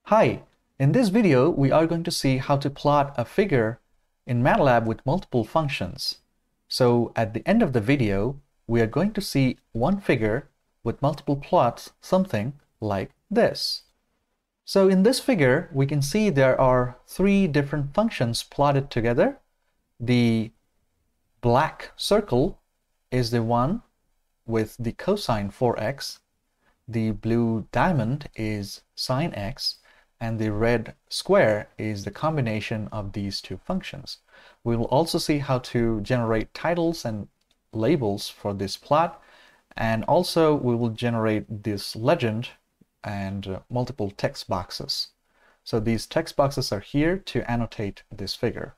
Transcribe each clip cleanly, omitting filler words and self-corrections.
Hi, in this video we are going to see how to plot a figure in MATLAB with multiple functions. So at the end of the video we are going to see one figure with multiple plots, something like this. So in this figure we can see there are three different functions plotted together. The black circle is the one with the cosine 4x, the blue diamond is sine x, and the red square is the combination of these two functions. We will also see how to generate titles and labels for this plot, and also we will generate this legend and multiple text boxes. So these text boxes are here to annotate this figure.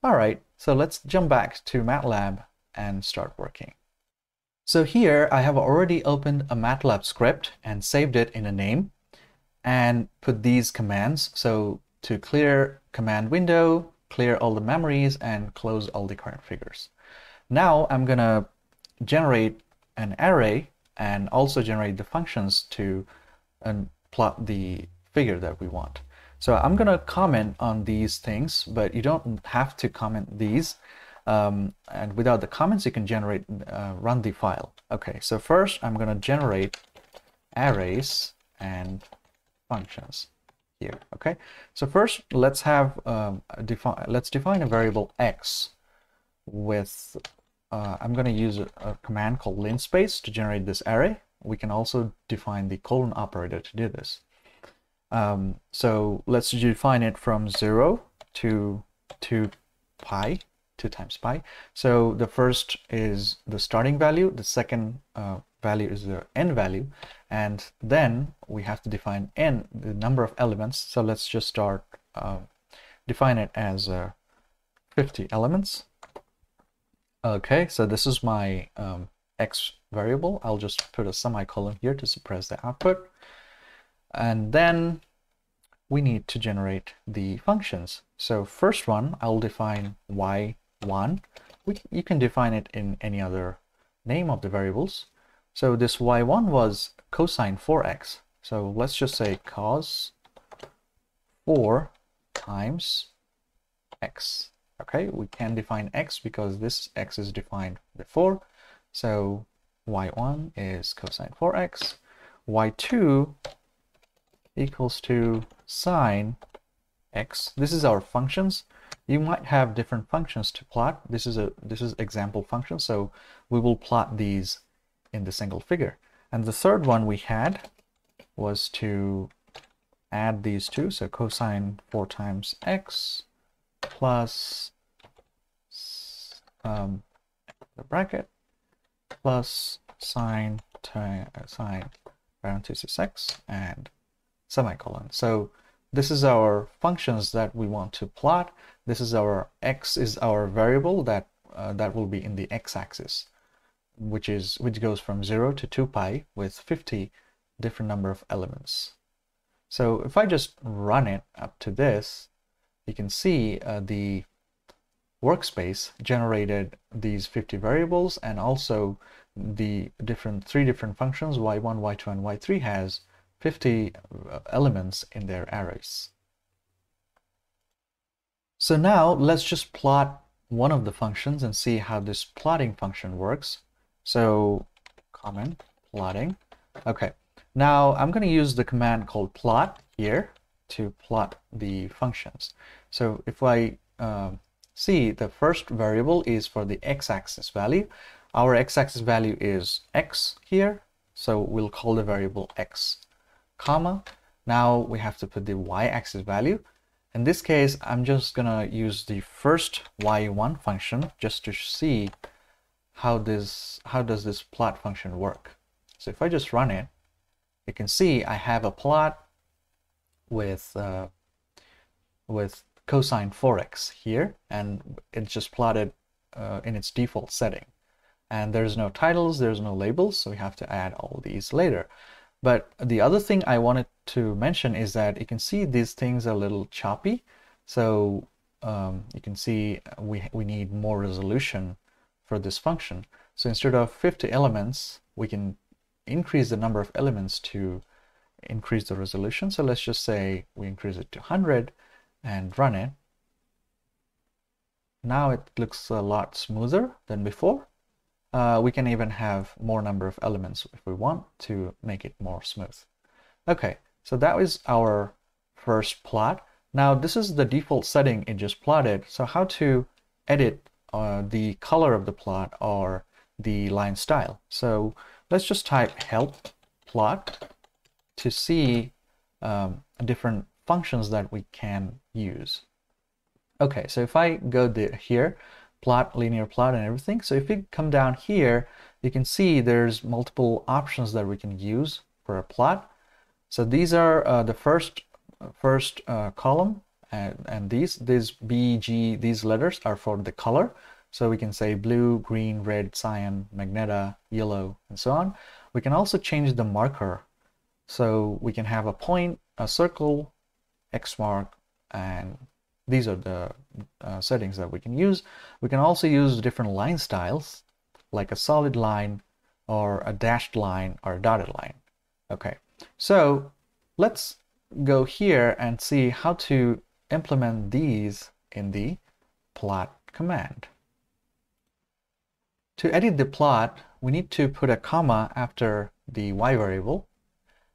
Alright, so let's jump back to MATLAB and start working. So here I have already opened a MATLAB script and saved it in a name and put these commands. So to clear command window, clear all the memories, and close all the current figures. Now I'm gonna generate an array and also generate the functions to plot the figure that we want. So I'm gonna comment on these things, but you don't have to comment these. And without the comments you can generate run the file. Okay, so first I'm going to generate arrays and functions here. Okay, so first let's have let's define a variable x with I'm going to use a command called linspace to generate this array. We can also define the colon operator to do this. So let's define it from 0 to 2 pi. 2 times pi. So the first is the starting value, the second value is the end value, and then we have to define n, the number of elements. So let's just start define it as 50 elements. Okay, so this is my x variable. I'll just put a semicolon here to suppress the output, and then we need to generate the functions. So first one, I'll define y1. You can define it in any other name of the variables. So this y1 was cosine 4x. So let's just say cos 4 times x. Okay, we can define x because this x is defined before. So y1 is cosine 4x. y2 equals to sine x. This is our functions. You might have different functions to plot. This is example function, so we will plot these in the single figure. And the third one we had was to add these two, so cosine 4 times x plus the bracket plus sine parenthesis x and semicolon. So this is our functions that we want to plot. This is our x is our variable that that will be in the x-axis, which goes from 0 to 2 pi with 50 different number of elements. So if I just run it up to this, you can see the workspace generated these 50 variables, and also the three different functions y1, y2, and y3 has 50 elements in their arrays. So now let's just plot one of the functions and see how this plotting function works. So comment plotting. Okay, now I'm going to use the command called plot here to plot the functions. So if I see, the first variable is for the x-axis value. Our x-axis value is x here, so we'll call the variable x, comma. Now we have to put the y-axis value. In this case, I'm just gonna use the first y1 function just to see how does this plot function work. So if I just run it, you can see I have a plot with cosine 4x here, and it's just plotted in its default setting. And there's no titles, there's no labels, so we have to add all these later. But the other thing I wanted to mention is that you can see these things are a little choppy. So you can see we need more resolution for this function. So instead of 50 elements, we can increase the number of elements to increase the resolution. So let's just say we increase it to 100 and run it. Now it looks a lot smoother than before. We can even have more number of elements if we want to make it more smooth. Okay, so that is our first plot. Now this is the default setting it just plotted. So how to edit the color of the plot or the line style? So let's just type help plot to see different functions that we can use. Okay, so if I go here, plot, linear plot and everything. So if you come down here, you can see there's multiple options that we can use for a plot. So these are the first column, and these B, G, these letters are for the color. So we can say blue, green, red, cyan, magenta, yellow, and so on. We can also change the marker. So we can have a point, a circle, X mark, and these are the settings that we can use. We can also use different line styles, like a solid line, or a dashed line, or a dotted line. Okay, so let's go here and see how to implement these in the plot command. To edit the plot, we need to put a comma after the y variable,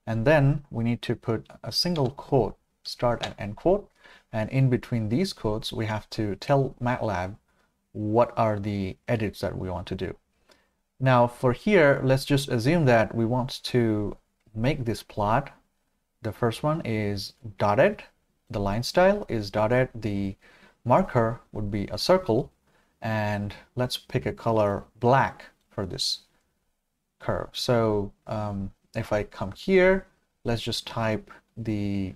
and then we need to put a single quote, start and end quote, and in between these quotes we have to tell MATLAB what are the edits that we want to do. Now for here, let's just assume that we want to make this plot. The first one is dotted, the line style is dotted, the marker would be a circle, and let's pick a color black for this curve. So if I come here, let's just type the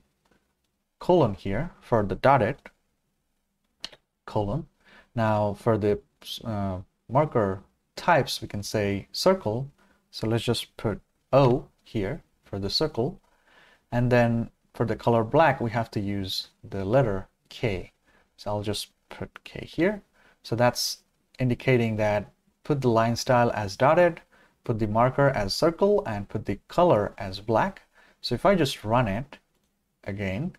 colon here for the dotted colon. Now for the marker types, we can say circle. So let's just put O here for the circle. And then for the color black, we have to use the letter K. So I'll just put K here. So that's indicating that put the line style as dotted, put the marker as circle, and put the color as black. So if I just run it again,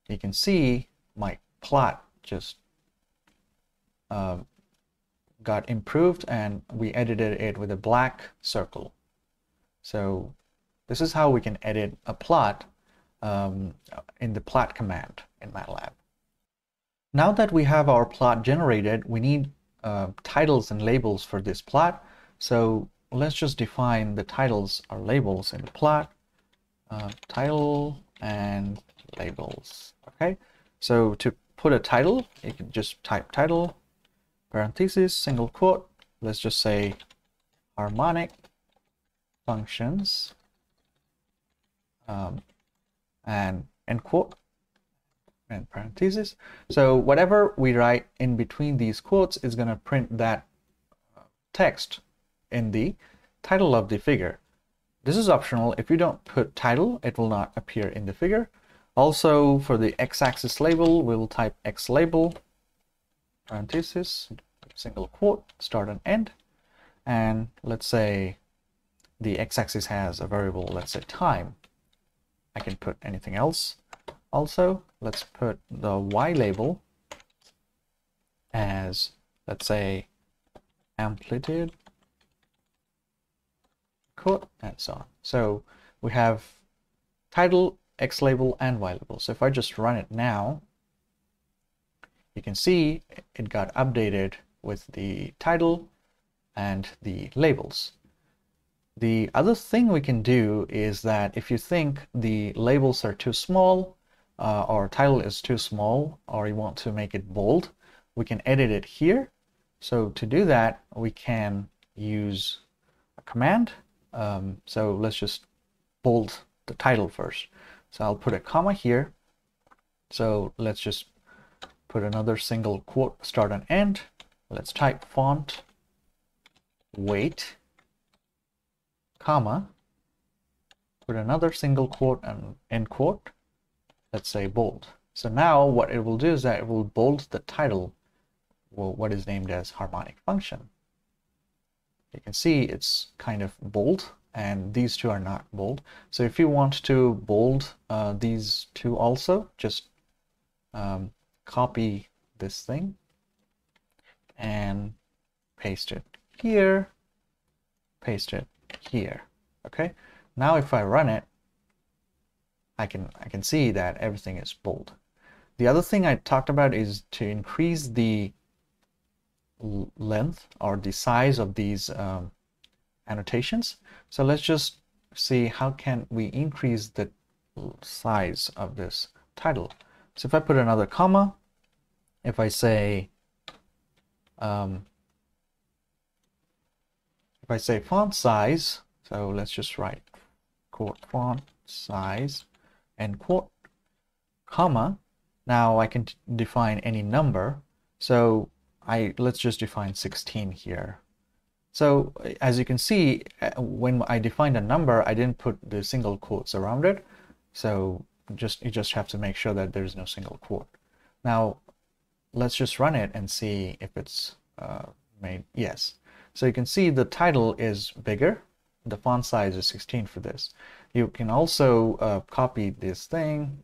you can see my plot just got improved, and we edited it with a black circle. So this is how we can edit a plot in the plot command in MATLAB. Now that we have our plot generated, we need titles and labels for this plot. So let's just define the titles or labels in the plot. Title and labels. Okay, so to put a title, you can just type title, parentheses, single quote. Let's just say harmonic functions, and end quote and parentheses. So whatever we write in between these quotes is going to print that text in the title of the figure. This is optional. If you don't put title, it will not appear in the figure. Also for the x-axis label, we'll type x label, parentheses, single quote, start and end. And let's say the x-axis has a variable, let's say time. I can put anything else. Also, let's put the y label as, let's say, amplitude, quote, and so on. So we have title, x label, and y label. So if I just run it now, you can see it got updated with the title and the labels. The other thing we can do is that if you think the labels are too small, or title is too small, or you want to make it bold, we can edit it here. So to do that, we can use a command. So let's just bold the title first. So I'll put a comma here. So let's just put another single quote, start and end. Let's type font weight, comma, put another single quote and end quote. Let's say bold. So now what it will do is that it will bold the title, well, what is named as harmonic function. You can see it's kind of bold and these two are not bold. So if you want to bold these two also, just copy this thing and paste it here, paste it here. Okay, now if I run it, I can see that everything is bold. The other thing I talked about is to increase the length or the size of these annotations. So let's just see how can we increase the size of this title. So if I put another comma, if I say font size, so let's just write quote font size and quote comma. Now I can define any number. So let's just define 16 here. So as you can see, when I defined a number, I didn't put the single quotes around it. So you just have to make sure that there's no single quote. Now let's just run it and see if it's made yes. So you can see the title is bigger. The font size is 16 for this. You can also copy this thing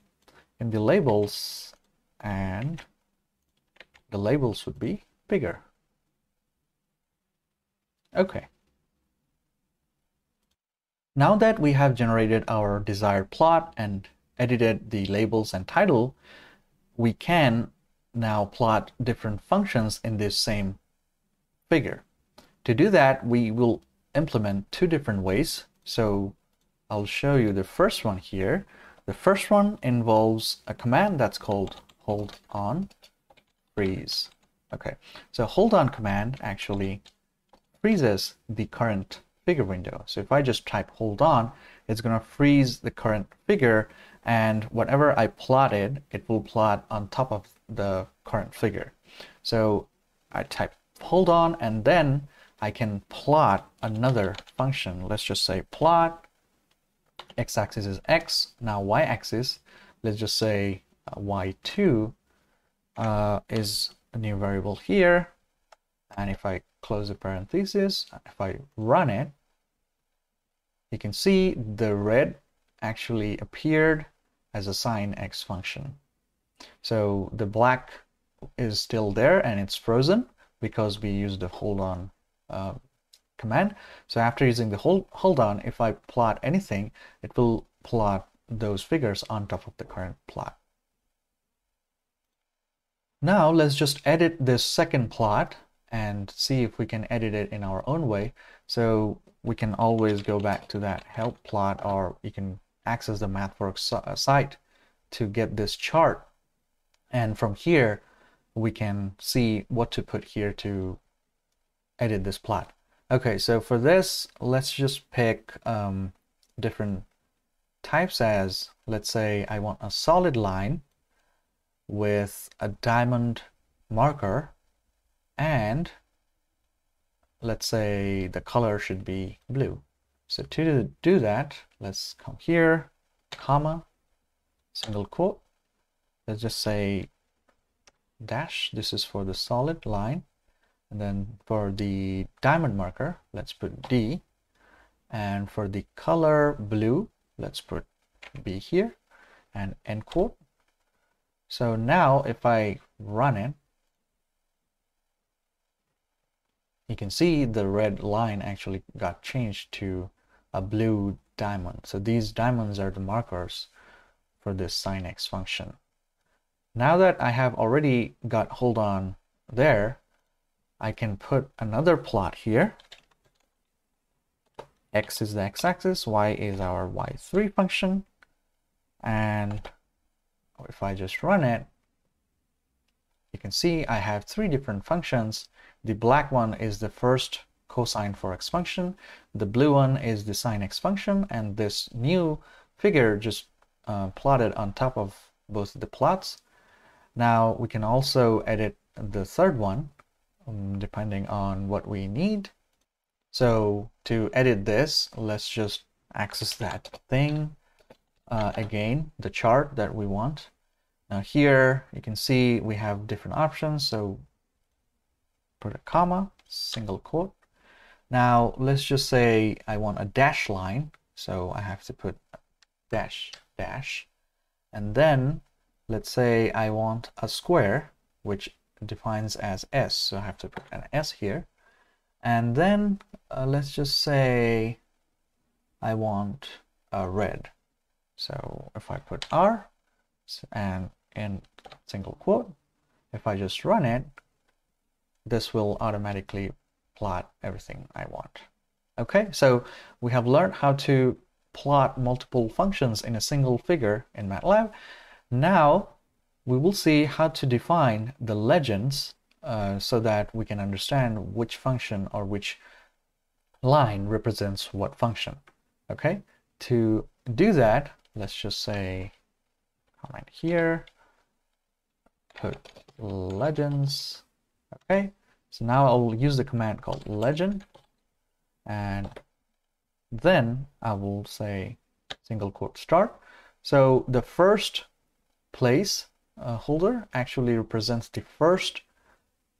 in the labels, and the labels would be bigger. Okay. Now that we have generated our desired plot and edited the labels and title, we can now plot different functions in this same figure. To do that, we will implement two different ways. So I'll show you the first one here. The first one involves a command that's called HoldOn freeze. Okay, so HoldOn command actually freezes the current figure window. So if I just type HoldOn, it's going to freeze the current figure, and whatever I plotted, it will plot on top of the current figure. So I type HoldOn, and then I can plot another function. Let's just say plot, x-axis is x, now y-axis, let's just say y2 is a new variable here, and if I close the parenthesis, if I run it, you can see the red actually appeared as a sin x function. So the black is still there and it's frozen because we used the HoldOn command. So after using the HoldOn, if I plot anything, it will plot those figures on top of the current plot. Now let's just edit this second plot and see if we can edit it in our own way. So we can always go back to that help plot, or you can access the MathWorks site to get this chart. And from here, we can see what to put here to edit this plot. Okay, so for this, let's just pick different types as, let's say I want a solid line with a diamond marker, and let's say the color should be blue. So to do that, let's come here, comma, single quote. Let's just say dash, this is for the solid line. And then for the diamond marker, let's put D. And for the color blue, let's put B here and end quote. So now if I run it, you can see the red line actually got changed to a blue diamond. So these diamonds are the markers for this sin x function. Now that I have already got HoldOn there, I can put another plot here. X is the x-axis, y is our y3 function, and if I just run it, you can see I have three different functions. The black one is the first cosine for x function, the blue one is the sin x function, and this new figure just plotted on top of both the plots. Now we can also edit the third one depending on what we need. So to edit this, let's just access that thing again, the chart that we want. Now here you can see we have different options. So put a comma, single quote. Now let's just say I want a dash line, so I have to put dash dash, and then let's say I want a square, which defines as S, so I have to put an S here, and then let's just say I want a red, so if I put R and in single quote, if I just run it, this will automatically plot everything I want. Okay, so we have learned how to plot multiple functions in a single figure in MATLAB. Now we will see how to define the legends so that we can understand which function or which line represents what function. Okay, to do that, let's just say comment here, put legends. Okay, so now I'll use the command called legend, and then I will say single quote start. So the first place holder actually represents the first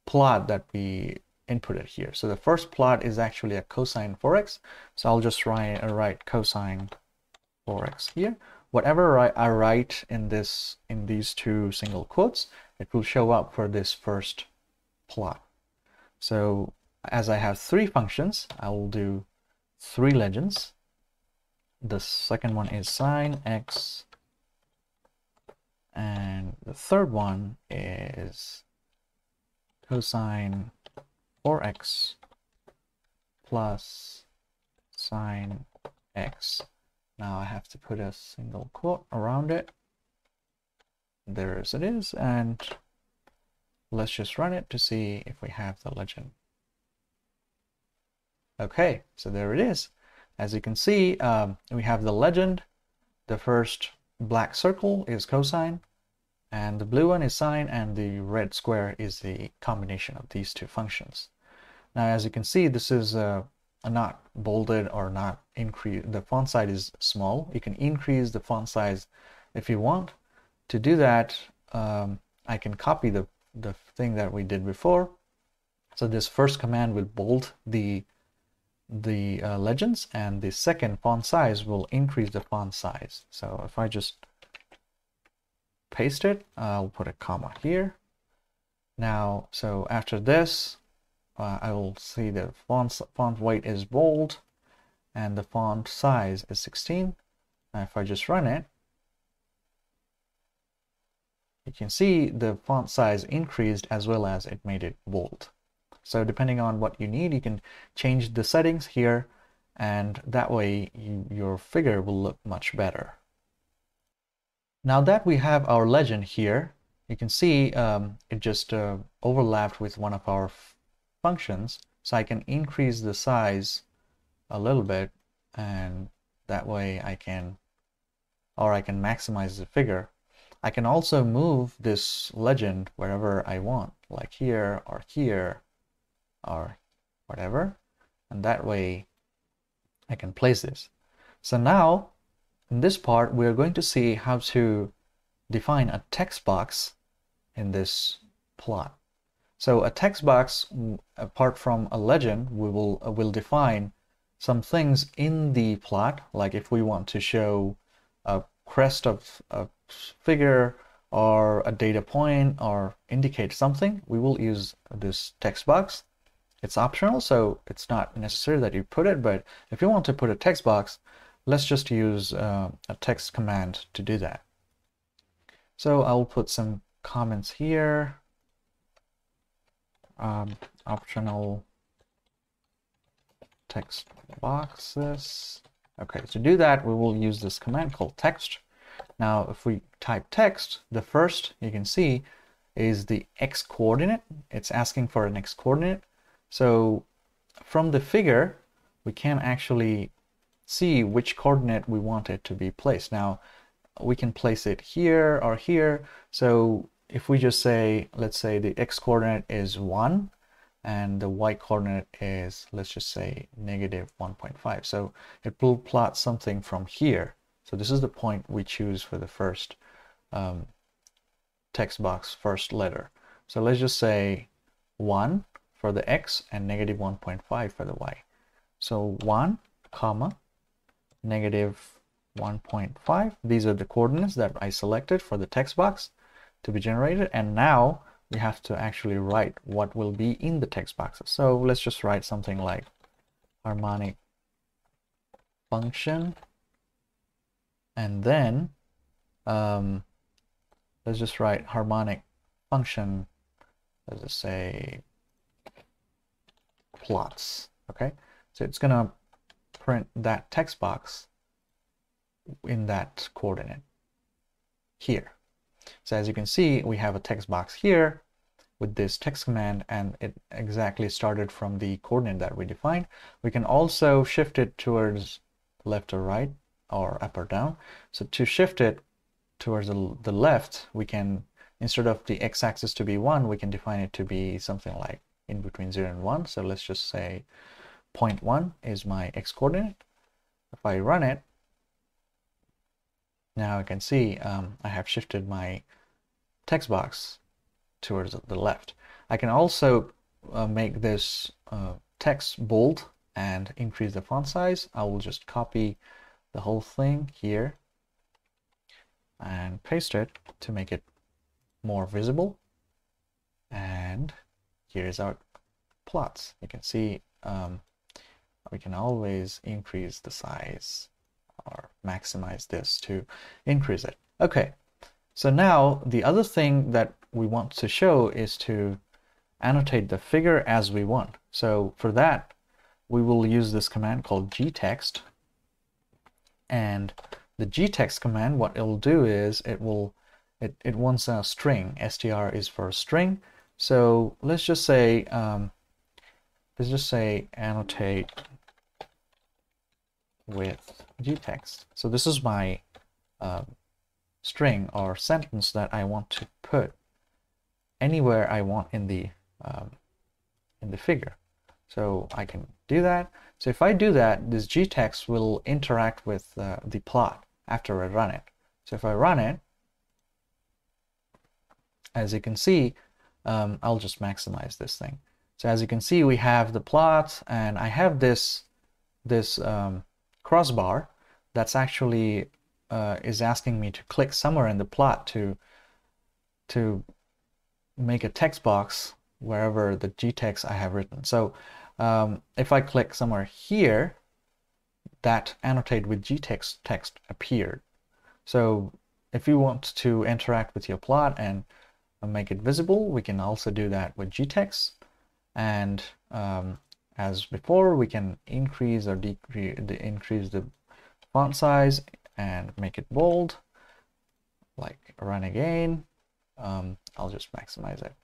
plot that we inputted here. So the first plot is actually a cosine 4x. So I'll just write cosine 4x here. Whatever I write in these two single quotes, it will show up for this first plot. So as I have three functions, I will do three legends. The second one is sine x, and the third one is cosine 4x plus sine x. Now I have to put a single quote around it. There it is, and let's just run it to see if we have the legend. Okay, so there it is. As you can see, we have the legend. The first black circle is cosine, and the blue one is sine, and the red square is the combination of these two functions. Now, as you can see, this is not bolded or not increased. The font size is small. You can increase the font size if you want. To do that, I can copy the thing that we did before. So this first command will bold the legends, and the second font size will increase the font size. So if I just paste it, I'll put a comma here. Now, so after this, I will see the font weight is bold and the font size is 16. Now if I just run it, you can see the font size increased as well as it made it bold. So depending on what you need, you can change the settings here, and that way your figure will look much better. Now that we have our legend here, you can see it just overlapped with one of our functions. So I can increase the size a little bit, and that way I can maximize the figure. I can also move this legend wherever I want, like here or here or whatever, and that way I can place this. So now in this part we're going to see how to define a text box in this plot. So a text box, apart from a legend, we will define some things in the plot, like if we want to show a crest of a figure or a data point or indicate something, we will use this text box. It's optional, so it's not necessary that you put it, but if you want to put a text box, let's just use a text command to do that. So I'll put some comments here. Optional text boxes. Okay, to do that, we will use this command called text. Now, if we type text, the first you can see is the x coordinate. It's asking for an x coordinate. So from the figure, we can actually see which coordinate we want it to be placed. Now, we can place it here or here. So if we just say, let's say the x coordinate is 1 and the y coordinate is, let's just say, -1.5. So it will plot something from here. So this is the point we choose for the first text box, first letter. So let's just say 1 for the x and -1.5 for the y. So 1, comma, negative 1.5. These are the coordinates that I selected for the text box to be generated. And now we have to actually write what will be in the text boxes. So let's just write something like harmonic function. And then let's just write harmonic function. Let's just say plots. Okay, so it's gonna print that text box in that coordinate here. So as you can see, we have a text box here with this text command, and it exactly started from the coordinate that we defined. We can also shift it towards left or right, or up or down. So to shift it towards the left, we can, instead of the x-axis to be 1, we can define it to be something like in between 0 and 1. So let's just say 0.1 is my x-coordinate. If I run it, now I can see I have shifted my text box towards the left. I can also make this text bold and increase the font size. I will just copy the whole thing here and paste it to make it more visible. And here's our plots. You can see we can always increase the size or maximize this to increase it. Okay, so now the other thing that we want to show is to annotate the figure as we want. So for that, we will use this command called gtext. And the gtext command, what it will do is it wants a string. str is for string. So let's just say annotate with gtext. So this is my string or sentence that I want to put anywhere I want in the figure. So I can do that. So if I do that, this gtext will interact with the plot after I run it. So if I run it, as you can see, I'll just maximize this thing. So as you can see, we have the plot, and I have this crossbar that's actually is asking me to click somewhere in the plot to make a text box wherever the gtext I have written. So if I click somewhere here, that annotate with gtext text appeared. So if you want to interact with your plot and make it visible, we can also do that with gtext. And as before, we can increase or increase the font size and make it bold. Like run again, I'll just maximize it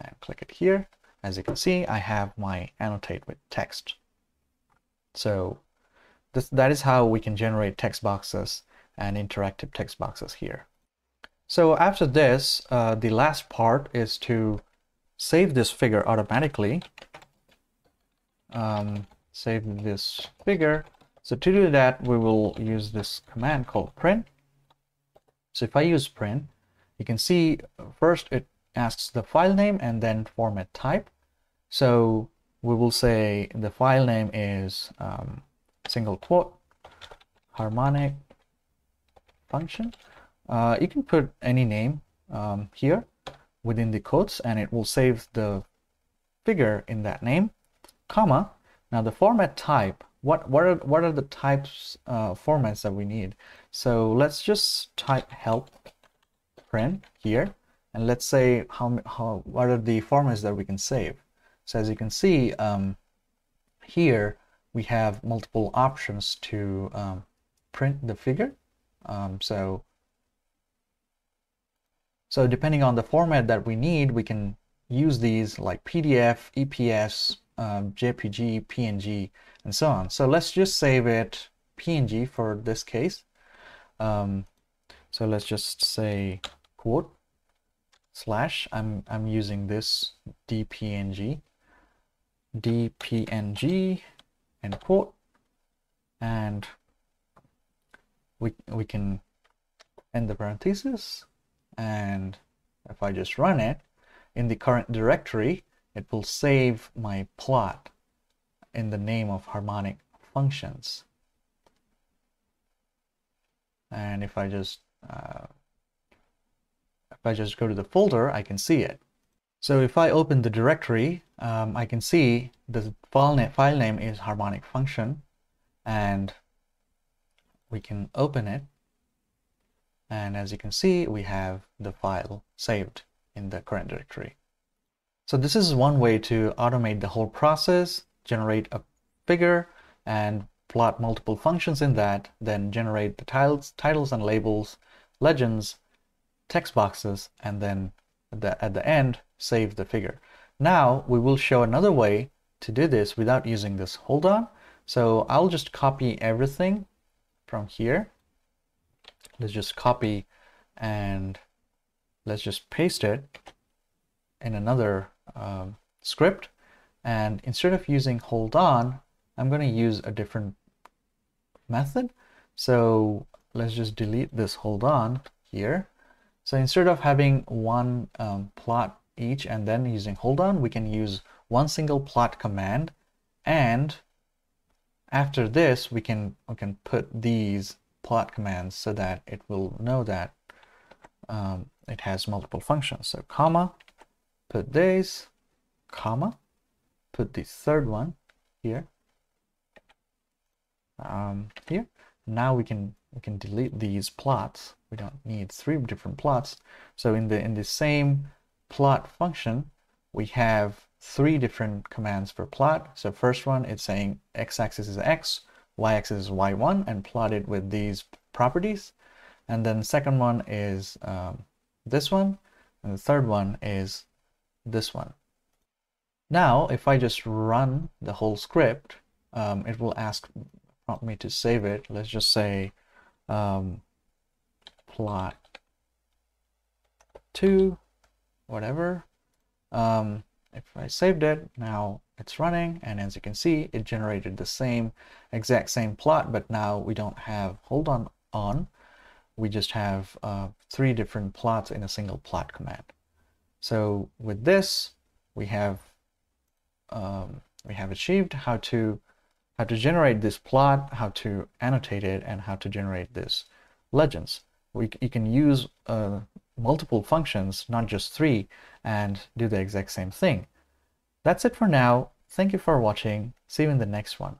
and click it here. As you can see, I have my annotate with text. So that is how we can generate text boxes and interactive text boxes here. So after this, the last part is to save this figure automatically. Save this figure. So to do that, we will use this command called print. So if I use print, you can see first it asks the file name and then format type. So we will say the file name is single quote harmonic function. You can put any name here within the quotes, and it will save the figure in that name, comma. Now the format type, what are the types formats that we need? So let's just type help print here, and let's say what are the formats that we can save. So as you can see here, we have multiple options to print the figure. So depending on the format that we need, we can use these like PDF, EPS, JPG, PNG, and so on. So let's just save it PNG for this case. So let's just say quote slash, I'm using this DPNG, and quote, and we can end the parenthesis. And if I just run it in the current directory, it will save my plot in the name of harmonic functions. And if I just go to the folder, I can see it. So if I open the directory, I can see the file name is harmonic function, and we can open it. And as you can see, we have the file saved in the current directory. So this is one way to automate the whole process, generate a figure and plot multiple functions in that, then generate the titles and labels, legends, text boxes, and then at the end, save the figure. Now we will show another way to do this without using this HoldOn. So I'll just copy everything from here. Let's just copy and let's just paste it in another script. And instead of using HoldOn, I'm going to use a different method. So let's just delete this HoldOn here. So instead of having one plot each and then using HoldOn, we can use one single plot command, and after this we can put these plot commands so that it will know that it has multiple functions. So comma, put this, comma, put the third one here, here. Now we can delete these plots. We don't need 3 different plots. So in the same plot function, we have 3 different commands for plot. So first one, it's saying x-axis is x, y-axis is y1, and plot it with these properties. And then the second one is this one, and the third one is this one. Now, if I just run the whole script, it will prompt me to save it. Let's just say plot 2, whatever. If I saved it, now it's running, and as you can see, it generated the exact same plot, but now we don't have HoldOn on. We just have 3 different plots in a single plot command. So with this, we have achieved how to generate this plot, how to annotate it, and how to generate this legends. You can use multiple functions, not just 3, and do the exact same thing. That's it for now. Thank you for watching. See you in the next one.